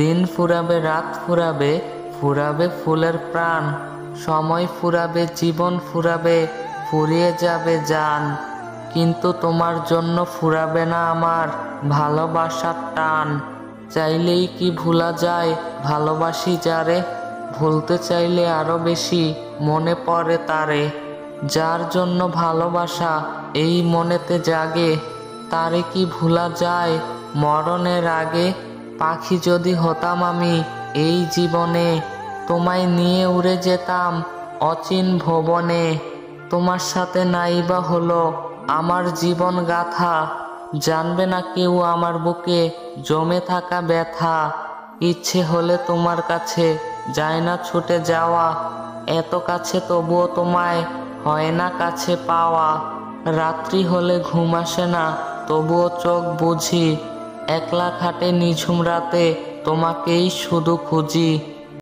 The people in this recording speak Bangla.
দিন ফুরাবে, রাত ফুরাবে, ফুরাবে ফুলের প্রাণ। সময় ফুরাবে, জীবন ফুরাবে, ফুরিয়ে যাবে জান। কিন্তু তোমার জন্য ফুরাবে না আমার ভালোবাসার টান। চাইলেই কি ভোলা যায় ভালোবাসি যারে, ভুলতে চাইলে আরো বেশি মনে পড়ে তারে। যার জন্য ভালোবাসা এই মনেতে জাগে, তারে কি ভোলা যায় মরণের আগে। পাখি যদি হতাম আমি এই জীবনে, তোমায় নিয়ে উড়ে যেতাম অচিন ভুবনে। তোমার সাথে নাইবা হলো আমার জীবন গাথা, জানবে না কেউ আমার বুকে জমে থাকা ব্যথা। ইচ্ছে হলে তোমার কাছে যায় না ছুটে যাওয়া, এত কাছে তবুও তোমায় হয় না কাছে পাওয়া। রাত্রি হলে ঘুম আসে না তবুও চোখ বুঝি, একলা খাটে নিঝুম রাতে তোমাকেই শুধু খুঁজি।